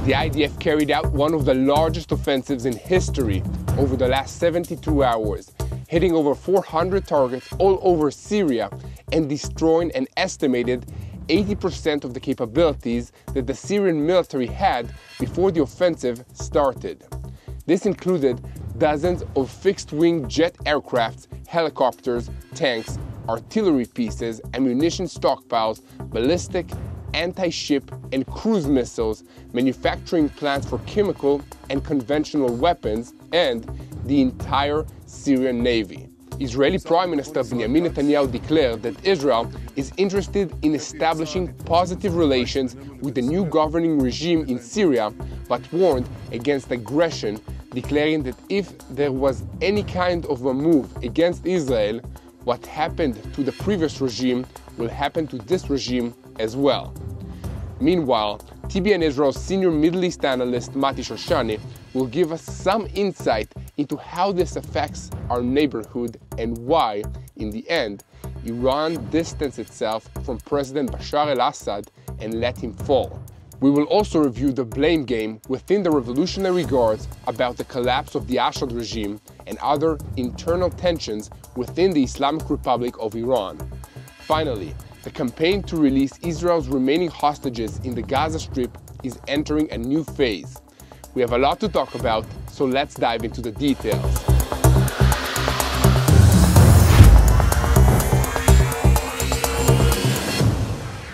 The IDF carried out one of the largest offensives in history over the last 72 hours, hitting over 400 targets all over Syria and destroying an estimated 80% of the capabilities that the Syrian military had before the offensive started. This included dozens of fixed-wing jet aircrafts, helicopters, tanks, artillery pieces, ammunition stockpiles, ballistic, anti-ship and cruise missiles, manufacturing plants for chemical and conventional weapons, and the entire Syrian Navy. Israeli Prime Minister Benjamin Netanyahu declared that Israel is interested in establishing positive relations with the new governing regime in Syria, but warned against aggression, declaring that if there was any kind of a move against Israel, what happened to the previous regime will happen to this regime as well. Meanwhile, TBN Israel's senior Middle East analyst Mati Shoshani will give us some insight into how this affects our neighborhood and why, in the end, Iran distanced itself from President Bashar al-Assad and let him fall. We will also review the blame game within the Revolutionary Guards about the collapse of the Assad regime and other internal tensions within the Islamic Republic of Iran. Finally, the campaign to release Israel's remaining hostages in the Gaza Strip is entering a new phase. We have a lot to talk about, so let's dive into the details.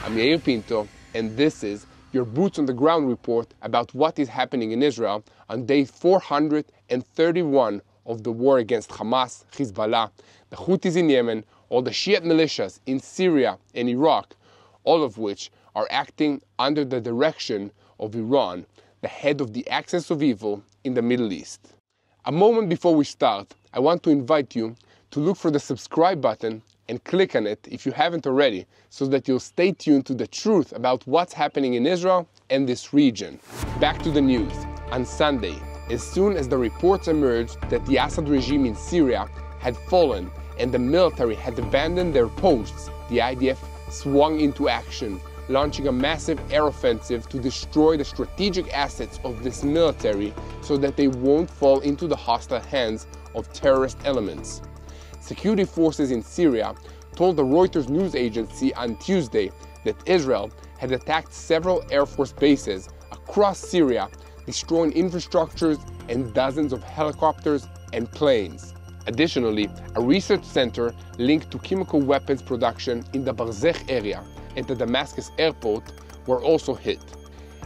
I'm Yair Pinto, and this is your Boots on the Ground report about what is happening in Israel on day 431 of the war against Hamas, Hezbollah, the Houthis in Yemen, or the Shiite militias in Syria and Iraq, all of which are acting under the direction of Iran, the head of the axis of evil in the Middle East. A moment before we start, I want to invite you to look for the subscribe button and click on it if you haven't already, so that you'll stay tuned to the truth about what's happening in Israel and this region. Back to the news. On Sunday, as soon as the reports emerged that the Assad regime in Syria had fallen and the military had abandoned their posts, the IDF swung into action, launching a massive air offensive to destroy the strategic assets of this military so that they won't fall into the hostile hands of terrorist elements. Security forces in Syria told the Reuters news agency on Tuesday that Israel had attacked several Air Force bases across Syria, destroying infrastructures and dozens of helicopters and planes. Additionally, a research center linked to chemical weapons production in the Barzeh area and the Damascus airport were also hit.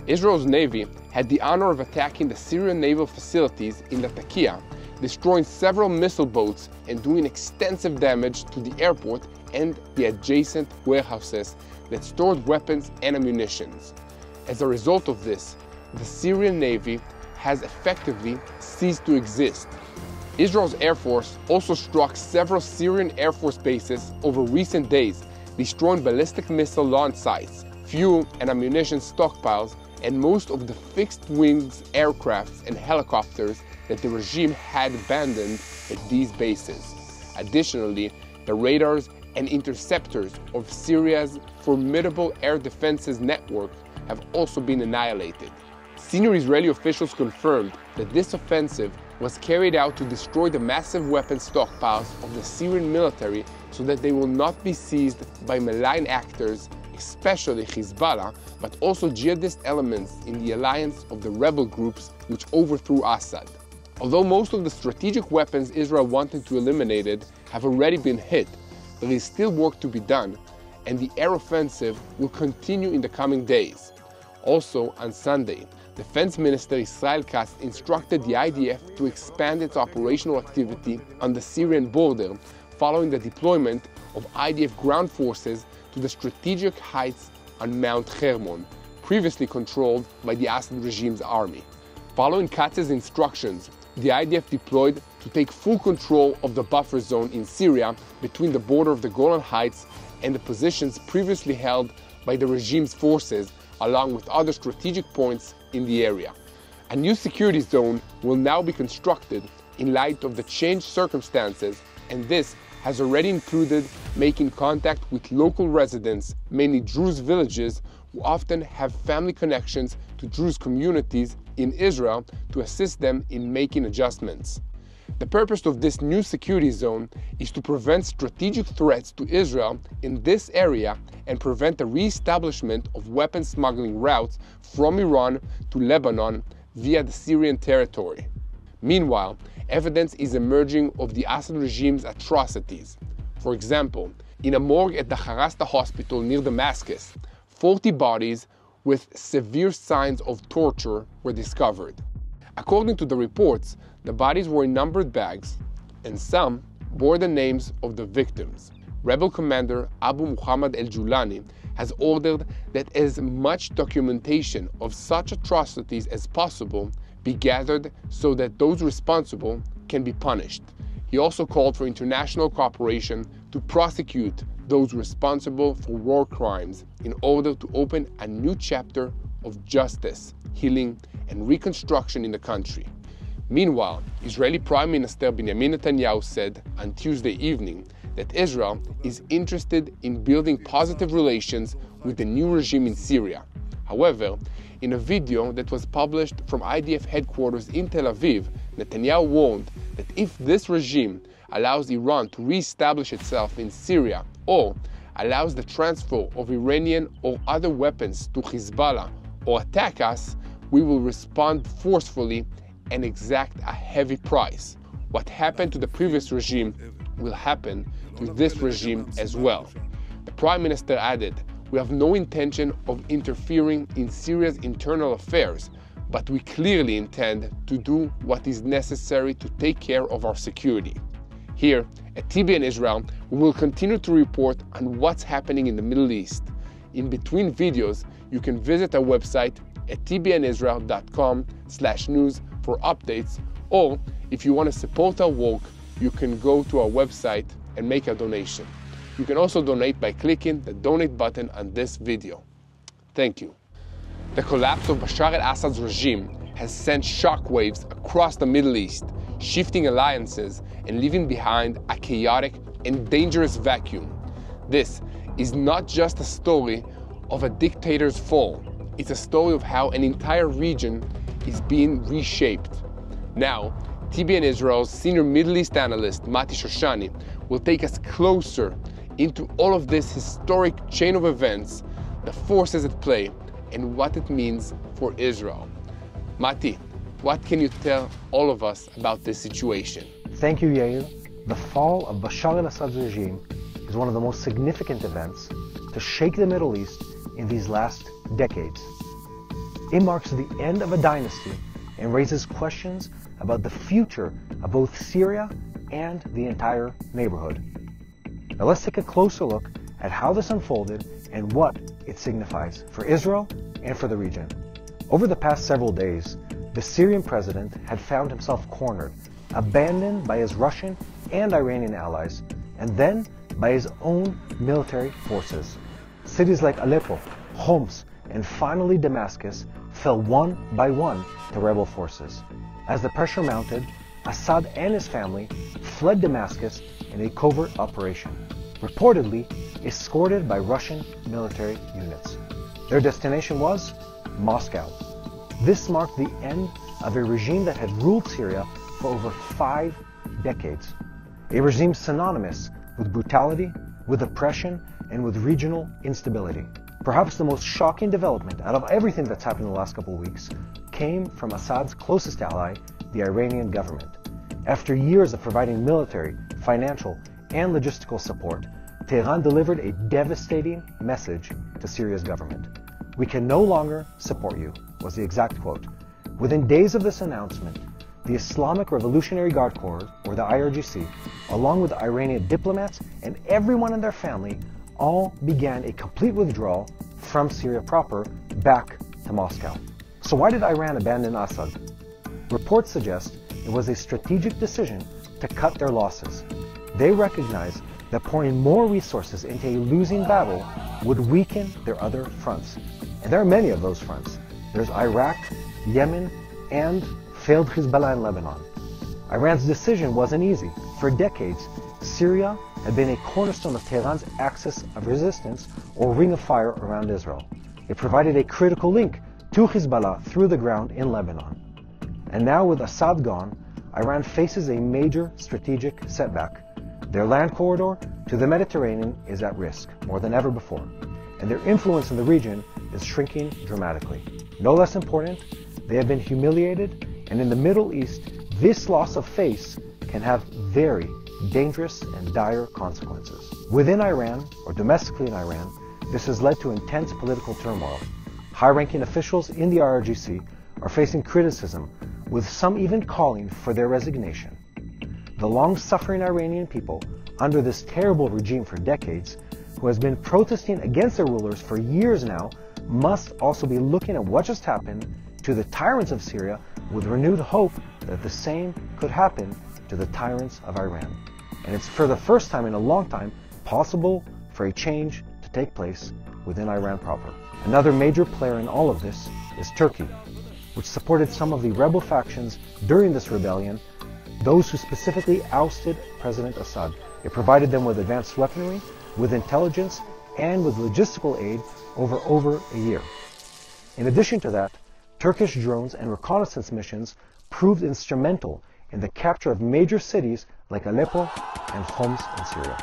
Israel's Navy had the honor of attacking the Syrian naval facilities in Latakia, destroying several missile boats and doing extensive damage to the airport and the adjacent warehouses that stored weapons and ammunition. As a result of this, the Syrian Navy has effectively ceased to exist. Israel's Air Force also struck several Syrian Air Force bases over recent days, destroying ballistic missile launch sites, fuel and ammunition stockpiles, and most of the fixed-wings aircrafts and helicopters that the regime had abandoned at these bases. Additionally, the radars and interceptors of Syria's formidable air defenses network have also been annihilated. Senior Israeli officials confirmed that this offensive was carried out to destroy the massive weapons stockpiles of the Syrian military so that they will not be seized by malign actors, especially Hezbollah, but also jihadist elements in the alliance of the rebel groups which overthrew Assad. Although most of the strategic weapons Israel wanted to eliminate have already been hit, there is still work to be done, and the air offensive will continue in the coming days. Also, on Sunday, Defense Minister Israel Katz instructed the IDF to expand its operational activity on the Syrian border following the deployment of IDF ground forces to the strategic heights on Mount Hermon, previously controlled by the Assad regime's army. Following Katz's instructions, the IDF deployed to take full control of the buffer zone in Syria between the border of the Golan Heights and the positions previously held by the regime's forces, along with other strategic points in the area. A new security zone will now be constructed in light of the changed circumstances, and this has already included making contact with local residents, mainly Druze villages, who often have family connections to Druze communities in Israel to assist them in making adjustments. The purpose of this new security zone is to prevent strategic threats to Israel in this area and prevent the re-establishment of weapons smuggling routes from Iran to Lebanon via the Syrian territory. Meanwhile, evidence is emerging of the Assad regime's atrocities. For example, in a morgue at the Harasta hospital near Damascus, 40 bodies with severe signs of torture were discovered. According to the reports, the bodies were in numbered bags, and some bore the names of the victims. Rebel commander Abu Muhammad al-Julani has ordered that as much documentation of such atrocities as possible be gathered so that those responsible can be punished. He also called for international cooperation to prosecute those responsible for war crimes in order to open a new chapter of justice, healing, and reconstruction in the country. Meanwhile, Israeli Prime Minister Benjamin Netanyahu said on Tuesday evening that Israel is interested in building positive relations with the new regime in Syria. However, in a video that was published from IDF headquarters in Tel Aviv, Netanyahu warned that if this regime allows Iran to re-establish itself in Syria or allows the transfer of Iranian or other weapons to Hezbollah or attack us, we will respond forcefully and exact a heavy price. What happened to the previous regime will happen to this regime as well. The Prime Minister added, "We have no intention of interfering in Syria's internal affairs, but we clearly intend to do what is necessary to take care of our security." Here at TBN Israel, we will continue to report on what's happening in the Middle East. In between videos, you can visit our website at tbnisrael.com/news for updates, or if you want to support our work, you can go to our website and make a donation. You can also donate by clicking the donate button on this video. Thank you. The collapse of Bashar al-Assad's regime has sent shockwaves across the Middle East, shifting alliances and leaving behind a chaotic and dangerous vacuum. This is not just a story of a dictator's fall. It's a story of how an entire region is being reshaped. Now, TBN Israel's senior Middle East analyst, Mati Shoshani, will take us closer into all of this historic chain of events, the forces at play, and what it means for Israel. Mati, what can you tell all of us about this situation? Thank you, Yair. The fall of Bashar al-Assad's regime is one of the most significant events to shake the Middle East in these last decades. It marks the end of a dynasty and raises questions about the future of both Syria and the entire neighborhood. Now let's take a closer look at how this unfolded and what it signifies for Israel and for the region. Over the past several days, the Syrian president had found himself cornered, abandoned by his Russian and Iranian allies, and then by his own military forces. Cities like Aleppo, Homs, and finally Damascus fell one by one to rebel forces. As the pressure mounted, Assad and his family fled Damascus in a covert operation, reportedly escorted by Russian military units. Their destination was Moscow. This marked the end of a regime that had ruled Syria for over 5 decades. A regime synonymous with brutality, with oppression, and with regional instability. Perhaps the most shocking development out of everything that's happened in the last couple of weeks came from Assad's closest ally, the Iranian government. After years of providing military, financial, and logistical support, Tehran delivered a devastating message to Syria's government. "We can no longer support you," was the exact quote. Within days of this announcement, the Islamic Revolutionary Guard Corps, or the IRGC, along with Iranian diplomats and everyone in their family, all began a complete withdrawal from Syria proper back to Moscow. So why did Iran abandon Assad? Reports suggest it was a strategic decision to cut their losses. They recognized that pouring more resources into a losing battle would weaken their other fronts. And there are many of those fronts. There's Iraq, Yemen, and failed Hezbollah in Lebanon. Iran's decision wasn't easy. For decades, Syria had been a cornerstone of Tehran's axis of resistance or ring of fire around Israel. It provided a critical link to Hezbollah through the ground in Lebanon. And now with Assad gone, Iran faces a major strategic setback. Their land corridor to the Mediterranean is at risk more than ever before, and their influence in the region is shrinking dramatically. No less important, they have been humiliated, and in the Middle East, this loss of face can have very dangerous and dire consequences. Within Iran, or domestically in Iran, this has led to intense political turmoil. High-ranking officials in the IRGC are facing criticism, with some even calling for their resignation. The long-suffering Iranian people, under this terrible regime for decades, who has been protesting against their rulers for years now, must also be looking at what just happened to the tyrants of Syria with renewed hope that the same could happen to the tyrants of Iran. And it's for the first time in a long time possible for a change to take place within Iran proper. Another major player in all of this is Turkey, which supported some of the rebel factions during this rebellion, those who specifically ousted President Assad. It provided them with advanced weaponry, with intelligence, and with logistical aid over a year. In addition to that, Turkish drones and reconnaissance missions proved instrumental in the capture of major cities like Aleppo and Homs in Syria.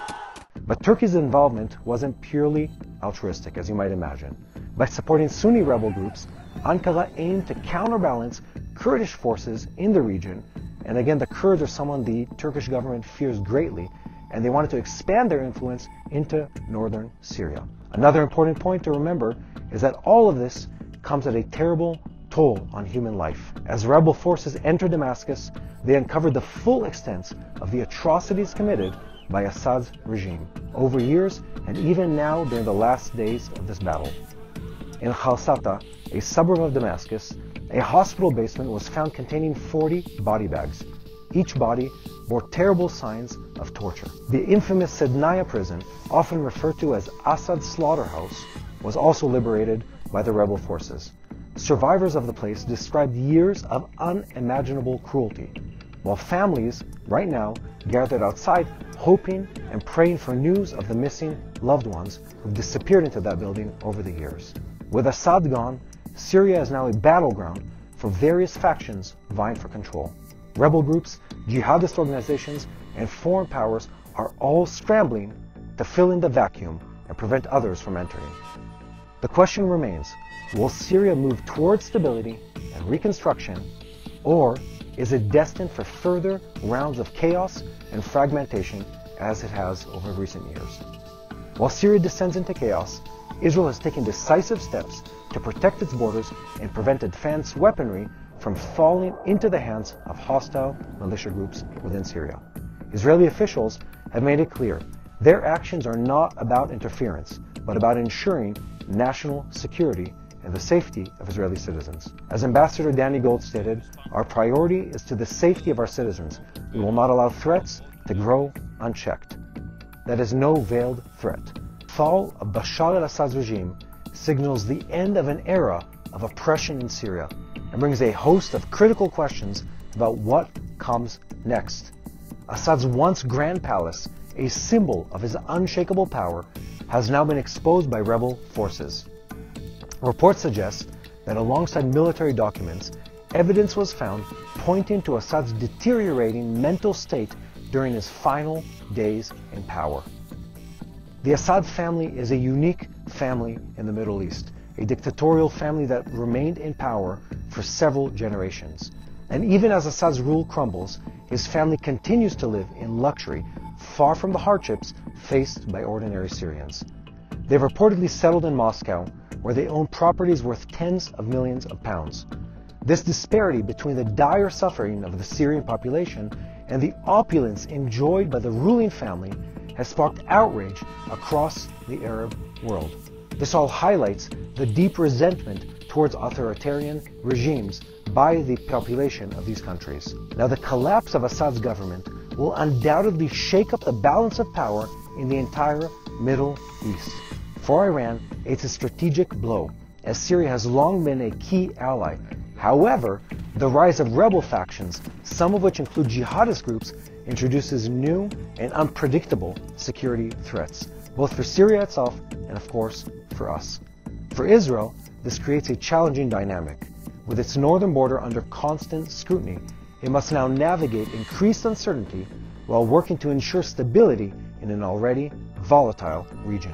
But Turkey's involvement wasn't purely altruistic, as you might imagine. By supporting Sunni rebel groups, Ankara aimed to counterbalance Kurdish forces in the region, and again, the Kurds are someone the Turkish government fears greatly, and they wanted to expand their influence into northern Syria. Another important point to remember is that all of this comes at a terrible toll on human life. As rebel forces entered Damascus, they uncovered the full extent of the atrocities committed by Assad's regime over years and even now during the last days of this battle. In Khalsata, a suburb of Damascus, a hospital basement was found containing 40 body bags. Each body bore terrible signs of torture. The infamous Sednaya prison, often referred to as Assad's slaughterhouse, was also liberated by the rebel forces. Survivors of the place described years of unimaginable cruelty, while families, right now, gathered outside hoping and praying for news of the missing loved ones who've disappeared into that building over the years. With Assad gone, Syria is now a battleground for various factions vying for control. Rebel groups, jihadist organizations, and foreign powers are all scrambling to fill in the vacuum and prevent others from entering. The question remains, will Syria move towards stability and reconstruction, or is it destined for further rounds of chaos and fragmentation as it has over recent years? While Syria descends into chaos, Israel has taken decisive steps to protect its borders and prevent advanced weaponry from falling into the hands of hostile militia groups within Syria. Israeli officials have made it clear their actions are not about interference, but about ensuring national security and the safety of Israeli citizens. As Ambassador Danny Gold stated, our priority is to the safety of our citizens. We will not allow threats to grow unchecked. That is no veiled threat. The fall of Bashar al-Assad's regime signals the end of an era of oppression in Syria and brings a host of critical questions about what comes next. Assad's once grand palace, a symbol of his unshakable power, has now been exposed by rebel forces. Reports suggest that alongside military documents, evidence was found pointing to Assad's deteriorating mental state during his final days in power. The Assad family is a unique family in the Middle East, a dictatorial family that remained in power for several generations. And even as Assad's rule crumbles, his family continues to live in luxury, far from the hardships faced by ordinary Syrians. They've reportedly settled in Moscow, where they own properties worth tens of millions of pounds. This disparity between the dire suffering of the Syrian population and the opulence enjoyed by the ruling family has sparked outrage across the Arab world. This all highlights the deep resentment towards authoritarian regimes by the population of these countries. Now, the collapse of Assad's government will undoubtedly shake up the balance of power in the entire Middle East. For Iran, it's a strategic blow, as Syria has long been a key ally. However, the rise of rebel factions, some of which include jihadist groups, introduces new and unpredictable security threats, both for Syria itself and, of course, for us. For Israel, this creates a challenging dynamic. With its northern border under constant scrutiny, it must now navigate increased uncertainty while working to ensure stability in an already volatile region.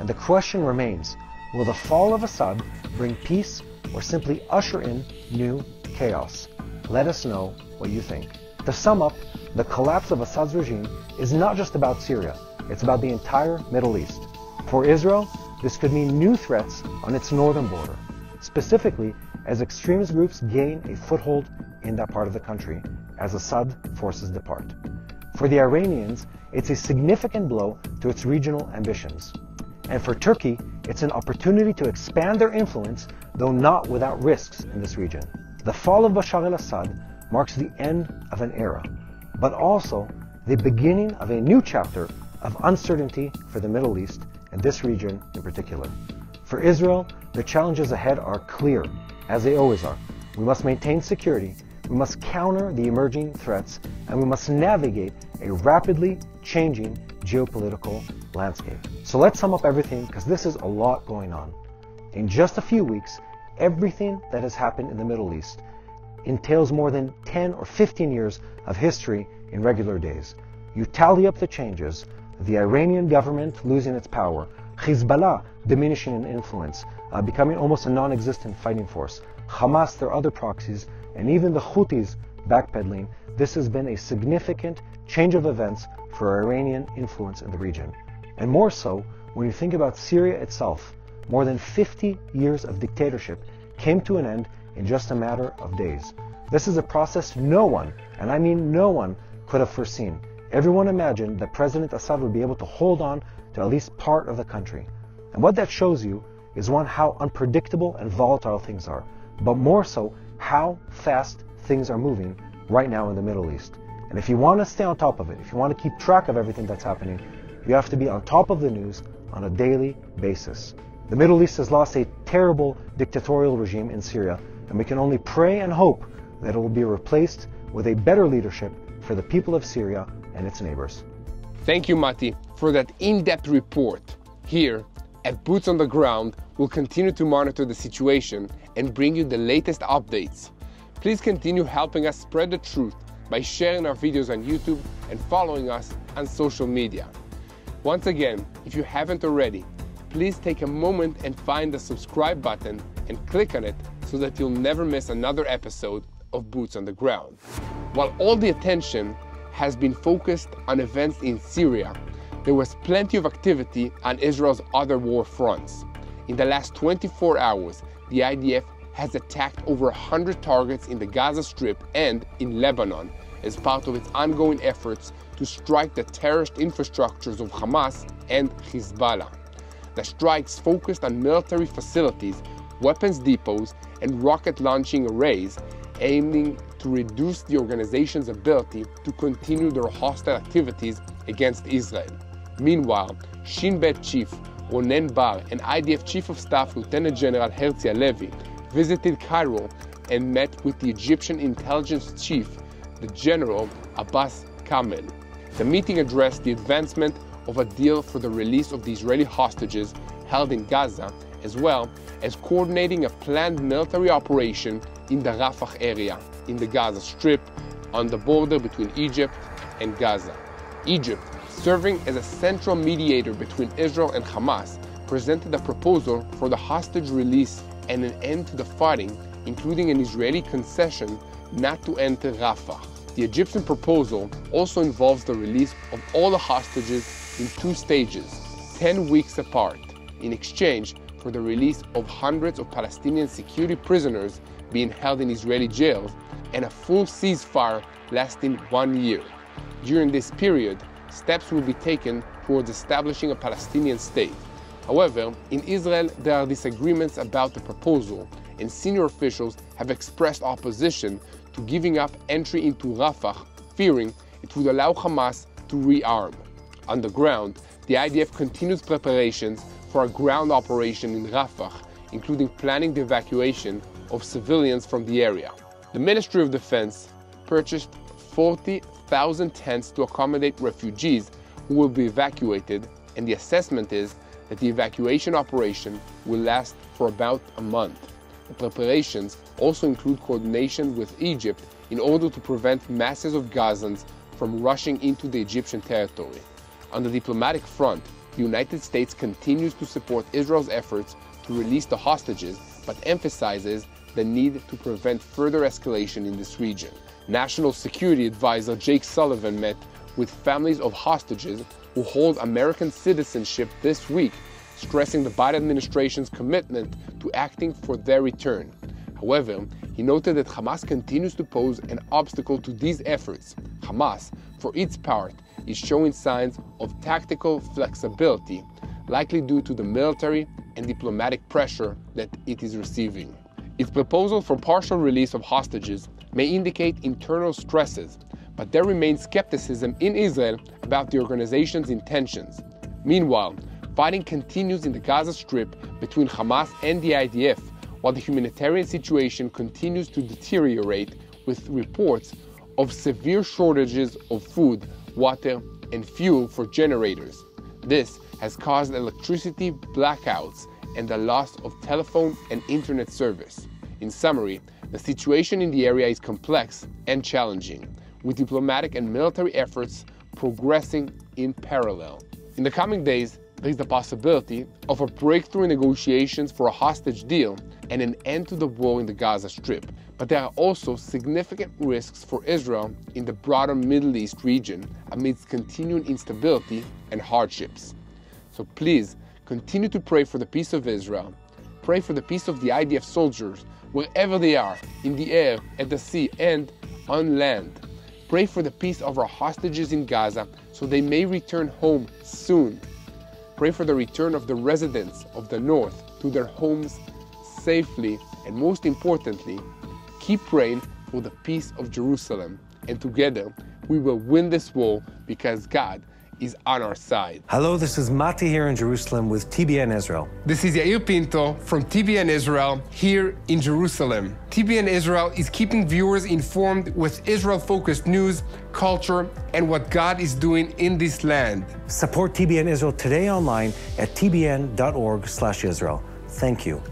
And the question remains, will the fall of Assad bring peace or simply usher in new chaos? Let us know what you think. To sum up, the collapse of Assad's regime is not just about Syria, it's about the entire Middle East. For Israel, this could mean new threats on its northern border, specifically as extremist groups gain a foothold in that part of the country as Assad forces depart. For the Iranians, it's a significant blow to its regional ambitions. And for Turkey, it's an opportunity to expand their influence, though not without risks in this region. The fall of Bashar al-Assad marks the end of an era, but also the beginning of a new chapter of uncertainty for the Middle East and this region in particular. For Israel, the challenges ahead are clear, as they always are. We must maintain security, we must counter the emerging threats, and we must navigate a rapidly changing geopolitical landscape. So let's sum up everything, because this is a lot going on. In just a few weeks, everything that has happened in the Middle East entails more than 10 or 15 years of history in regular days. You tally up the changes, the Iranian government losing its power, Hezbollah diminishing in influence, becoming almost a non-existent fighting force, Hamas, their other proxies, and even the Houthis backpedaling. This has been a significant change of events for Iranian influence in the region. And more so, when you think about Syria itself, more than 50 years of dictatorship came to an end in just a matter of days. This is a process no one, and I mean no one, could have foreseen. Everyone imagined that President Assad would be able to hold on to at least part of the country. And what that shows you is, one, how unpredictable and volatile things are, but more so, how fast things are moving right now in the Middle East. And if you want to stay on top of it, if you want to keep track of everything that's happening, you have to be on top of the news on a daily basis. The Middle East has lost a terrible dictatorial regime in Syria, and we can only pray and hope that it will be replaced with a better leadership for the people of Syria and its neighbors. Thank you, Mati, for that in-depth report. Here, at Boots on the Ground, we'll continue to monitor the situation and bring you the latest updates. Please continue helping us spread the truth by sharing our videos on YouTube and following us on social media. Once again, if you haven't already, please take a moment and find the subscribe button and click on it so that you'll never miss another episode of Boots on the Ground. While all the attention has been focused on events in Syria, there was plenty of activity on Israel's other war fronts. In the last 24 hours, the IDF has attacked over 100 targets in the Gaza Strip and in Lebanon as part of its ongoing efforts to strike the terrorist infrastructures of Hamas and Hezbollah. The strikes focused on military facilities, weapons depots, and rocket launching arrays, aiming to reduce the organization's ability to continue their hostile activities against Israel. Meanwhile, Shin Bet Chief Ronen Bar and IDF Chief of Staff Lieutenant General Herzi Halevi visited Cairo and met with the Egyptian intelligence chief, the General Abbas Kamel. The meeting addressed the advancement of a deal for the release of the Israeli hostages held in Gaza, as well as coordinating a planned military operation in the Rafah area in the Gaza Strip on the border between Egypt and Gaza. Egypt, serving as a central mediator between Israel and Hamas, presented a proposal for the hostage release and an end to the fighting, including an Israeli concession not to enter Rafah. The Egyptian proposal also involves the release of all the hostages in 2 stages, 10 weeks apart, in exchange for the release of hundreds of Palestinian security prisoners being held in Israeli jails and a full ceasefire lasting 1 year. During this period, steps will be taken towards establishing a Palestinian state. However, in Israel, there are disagreements about the proposal, and senior officials have expressed opposition to giving up entry into Rafah, fearing it would allow Hamas to rearm. On the ground, the IDF continues preparations for a ground operation in Rafah, including planning the evacuation of civilians from the area. The Ministry of Defense purchased 40,000 tents to accommodate refugees who will be evacuated, and the assessment is that the evacuation operation will last for about a month. The preparations also include coordination with Egypt in order to prevent masses of Gazans from rushing into the Egyptian territory. On the diplomatic front, the United States continues to support Israel's efforts to release the hostages, but emphasizes the need to prevent further escalation in this region. National Security Advisor Jake Sullivan met with families of hostages who hold American citizenship this week, stressing the Biden administration's commitment to acting for their return. However, he noted that Hamas continues to pose an obstacle to these efforts. Hamas, for its part, is showing signs of tactical flexibility, likely due to the military and diplomatic pressure that it is receiving. Its proposal for partial release of hostages may indicate internal stresses, but there remains skepticism in Israel about the organization's intentions. Meanwhile, fighting continues in the Gaza Strip between Hamas and the IDF, while the humanitarian situation continues to deteriorate, with reports of severe shortages of food, water, and fuel for generators. This has caused electricity blackouts and the loss of telephone and internet service. In summary, the situation in the area is complex and challenging, with diplomatic and military efforts progressing in parallel. In the coming days, there is the possibility of a breakthrough in negotiations for a hostage deal and an end to the war in the Gaza Strip. But there are also significant risks for Israel in the broader Middle East region amidst continuing instability and hardships. So please, continue to pray for the peace of Israel. Pray for the peace of the IDF soldiers, wherever they are, in the air, at the sea, and on land. Pray for the peace of our hostages in Gaza so they may return home soon. Pray for the return of the residents of the north to their homes safely, and most importantly, keep praying for the peace of Jerusalem. And together, we will win this war because God is on our side. Hello, this is Mati here in Jerusalem with TBN Israel. This is Yair Pinto from TBN Israel here in Jerusalem. TBN Israel is keeping viewers informed with Israel-focused news, culture, and what God is doing in this land. Support TBN Israel today online at tbn.org/Israel. Thank you.